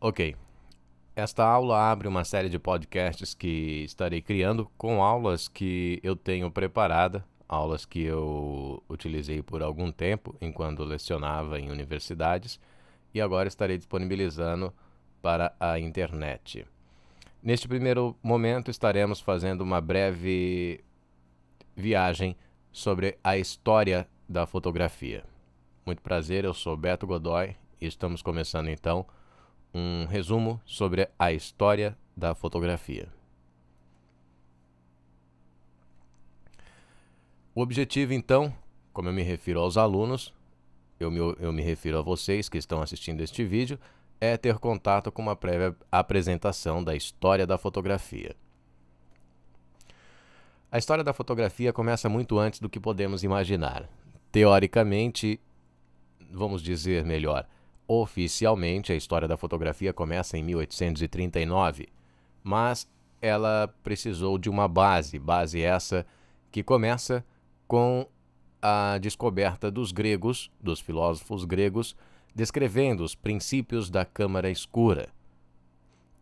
Ok. Esta aula abre uma série de podcasts que estarei criando com aulas que eu tenho preparada, aulas que eu utilizei por algum tempo enquanto lecionava em universidades e agora estarei disponibilizando para a internet. Neste primeiro momento estaremos fazendo uma breve viagem sobre a história da fotografia. Muito prazer, eu sou Beto Godoy e estamos começando então um resumo sobre a história da fotografia. O objetivo, então, como eu me refiro aos alunos, eu me refiro a vocês que estão assistindo este vídeo, é ter contato com uma prévia apresentação da história da fotografia. A história da fotografia começa muito antes do que podemos imaginar. Teoricamente, vamos dizer melhor, oficialmente, a história da fotografia começa em 1839, mas ela precisou de uma base essa que começa com a descoberta dos gregos, dos filósofos gregos, descrevendo os princípios da câmara escura.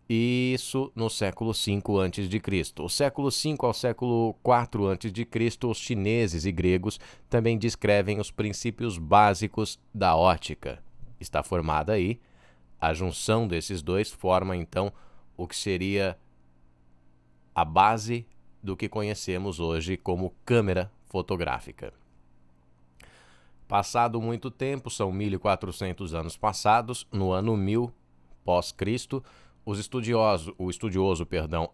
Isso no século V a.C. O século V ao século IV a.C., os chineses e gregos também descrevem os princípios básicos da ótica. Está formada aí, a junção desses dois forma então o que seria a base do que conhecemos hoje como câmera fotográfica. Passado muito tempo, são 1400 anos passados, no ano 1000 pós-Cristo, o estudioso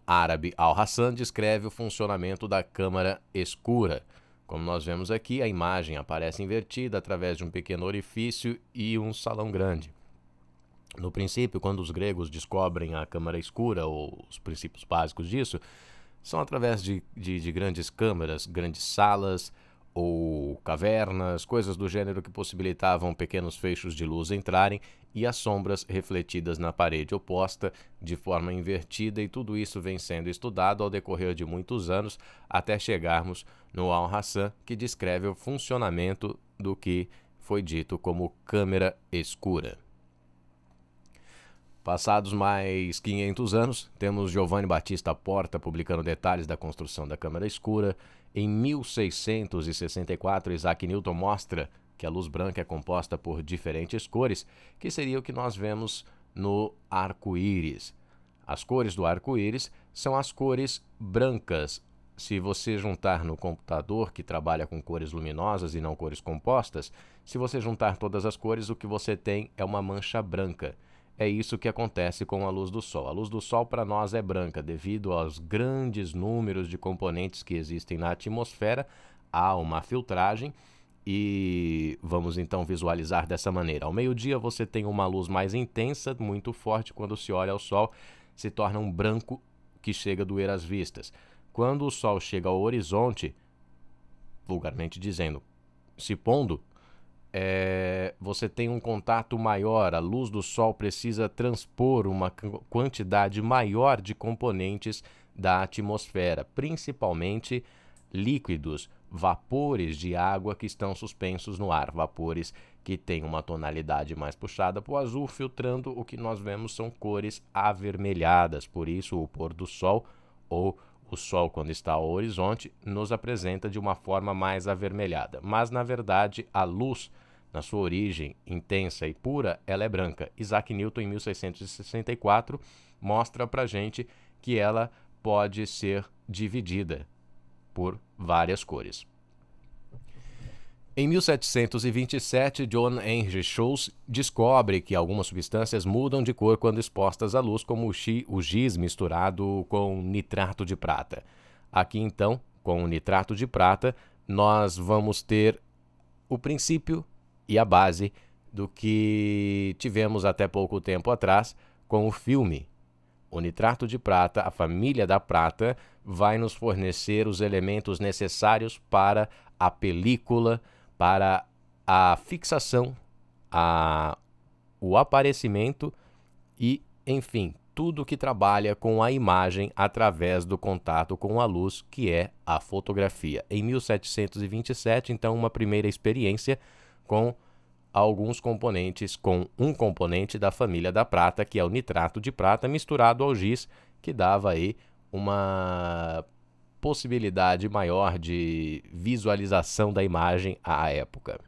árabe Al-Hassan descreve o funcionamento da câmara escura. Como nós vemos aqui, a imagem aparece invertida através de um pequeno orifício e um salão grande. No princípio, quando os gregos descobrem a câmara escura, ou os princípios básicos disso, são através de grandes câmaras, grandes salas ou cavernas, coisas do gênero que possibilitavam pequenos feixes de luz entrarem e as sombras refletidas na parede oposta de forma invertida, e tudo isso vem sendo estudado ao decorrer de muitos anos até chegarmos no Al-Hassan, que descreve o funcionamento do que foi dito como câmera escura. Passados mais 500 anos, temos Giovanni Battista Porta publicando detalhes da construção da câmara escura. Em 1664, Isaac Newton mostra que a luz branca é composta por diferentes cores, que seria o que nós vemos no arco-íris. As cores do arco-íris são as cores brancas. Se você juntar no computador, que trabalha com cores luminosas e não cores compostas, se você juntar todas as cores, o que você tem é uma mancha branca. É isso que acontece com a luz do Sol. A luz do Sol para nós é branca devido aos grandes números de componentes que existem na atmosfera. Há uma filtragem e vamos então visualizar dessa maneira. Ao meio-dia você tem uma luz mais intensa, muito forte. Quando se olha ao Sol, se torna um branco que chega a doer as vistas. Quando o Sol chega ao horizonte, vulgarmente dizendo, se pondo, você tem um contato maior, a luz do Sol precisa transpor uma quantidade maior de componentes da atmosfera, principalmente líquidos, vapores de água que estão suspensos no ar, vapores que têm uma tonalidade mais puxada para o azul, filtrando o que nós vemos são cores avermelhadas. Por isso o pôr do Sol, ou o Sol quando está ao horizonte, nos apresenta de uma forma mais avermelhada. Mas na verdade a luz, na sua origem intensa e pura, ela é branca. Isaac Newton, em 1664, mostra para a gente que ela pode ser dividida por várias cores. Em 1727, John Henry Schulze descobre que algumas substâncias mudam de cor quando expostas à luz, como o giz misturado com nitrato de prata. Aqui, então, com o nitrato de prata, nós vamos ter o princípio e a base do que tivemos até pouco tempo atrás com o filme. O nitrato de prata, a família da prata, vai nos fornecer os elementos necessários para a película, para a fixação, o aparecimento e, enfim, tudo que trabalha com a imagem através do contato com a luz, que é a fotografia. Em 1727, então, uma primeira experiência com alguns componentes com um componente da família da prata, que é o nitrato de prata, misturado ao giz, que dava aí uma possibilidade maior de visualização da imagem à época.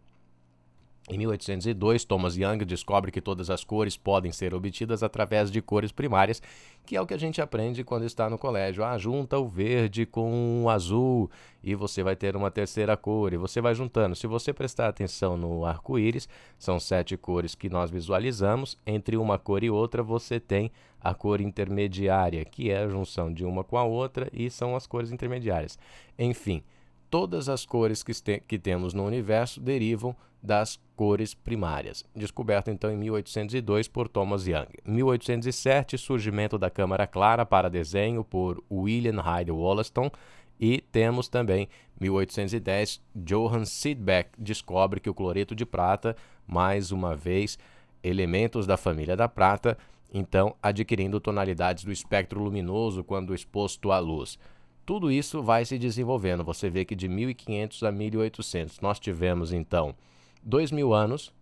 Em 1802, Thomas Young descobre que todas as cores podem ser obtidas através de cores primárias, que é o que a gente aprende quando está no colégio. Junta o verde com o azul e você vai ter uma terceira cor, e você vai juntando. Se você prestar atenção no arco-íris, são 7 cores que nós visualizamos. Entre uma cor e outra, você tem a cor intermediária, que é a junção de uma com a outra, e são as cores intermediárias. Enfim, todas as cores que temos no universo derivam das cores primárias. Descoberto então em 1802 por Thomas Young. 1807, surgimento da câmara clara para desenho por William Hyde Wollaston. E temos também 1810, Johann Seebeck descobre que o cloreto de prata, mais uma vez, elementos da família da prata, então adquirindo tonalidades do espectro luminoso quando exposto à luz. Tudo isso vai se desenvolvendo. Você vê que de 1500 a 1800 nós tivemos então 2000 anos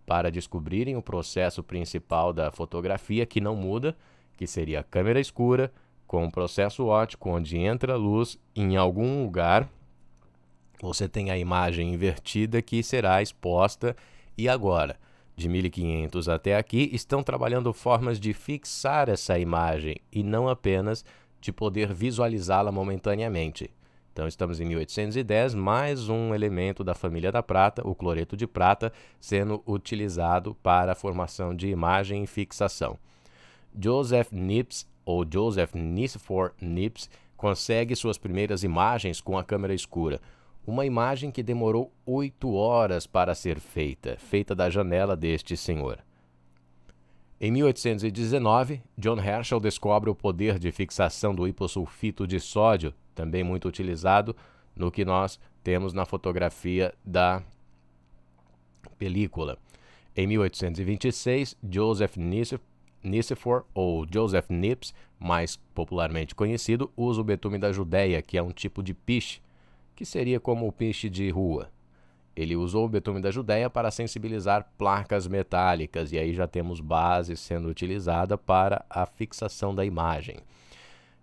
para descobrirem o processo principal da fotografia, que não muda, que seria a câmera escura com um processo óptico onde entra a luz em algum lugar. Você tem a imagem invertida que será exposta, e agora, de 1500 até aqui, estão trabalhando formas de fixar essa imagem e não apenas de poder visualizá-la momentaneamente. Então estamos em 1810, mais um elemento da família da prata, o cloreto de prata, sendo utilizado para a formação de imagem e fixação. Joseph Niepce, ou Joseph Nicephore Niepce, consegue suas primeiras imagens com a câmera escura. Uma imagem que demorou 8 horas para ser feita da janela deste senhor. Em 1819, John Herschel descobre o poder de fixação do hipossulfito de sódio, também muito utilizado no que nós temos na fotografia da película. Em 1826, Joseph Nicephore, ou Joseph Niepce, mais popularmente conhecido, usa o betume da Judéia, que é um tipo de piche, que seria como o piche de rua. Ele usou o betume da Judéia para sensibilizar placas metálicas, e aí já temos base sendo utilizada para a fixação da imagem.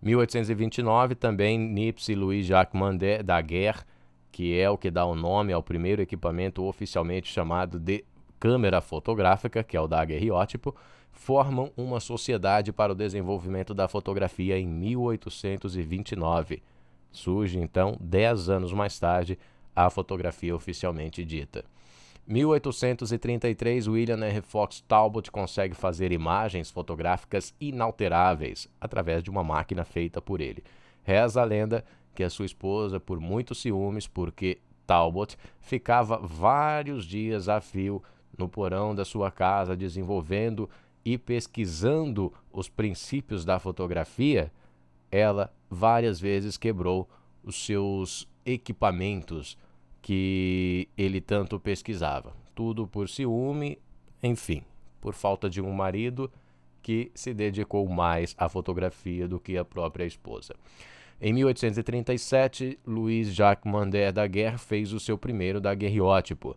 1829, também Niepce e Louis-Jacques Mandé Daguerre, que é o que dá o nome ao primeiro equipamento oficialmente chamado de câmera fotográfica, que é o daguerreótipo, formam uma sociedade para o desenvolvimento da fotografia em 1829. Surge, então, 10 anos mais tarde, a fotografia oficialmente dita. 1833, William R. Fox Talbot consegue fazer imagens fotográficas inalteráveis através de uma máquina feita por ele. Reza a lenda que a sua esposa, por muitos ciúmes, porque Talbot ficava vários dias a fio no porão da sua casa desenvolvendo e pesquisando os princípios da fotografia, ela várias vezes quebrou os seus equipamentos que ele tanto pesquisava. Tudo por ciúme, enfim, por falta de um marido que se dedicou mais à fotografia do que a própria esposa. Em 1837, Louis-Jacques Mandé Daguerre fez o seu primeiro daguerreótipo.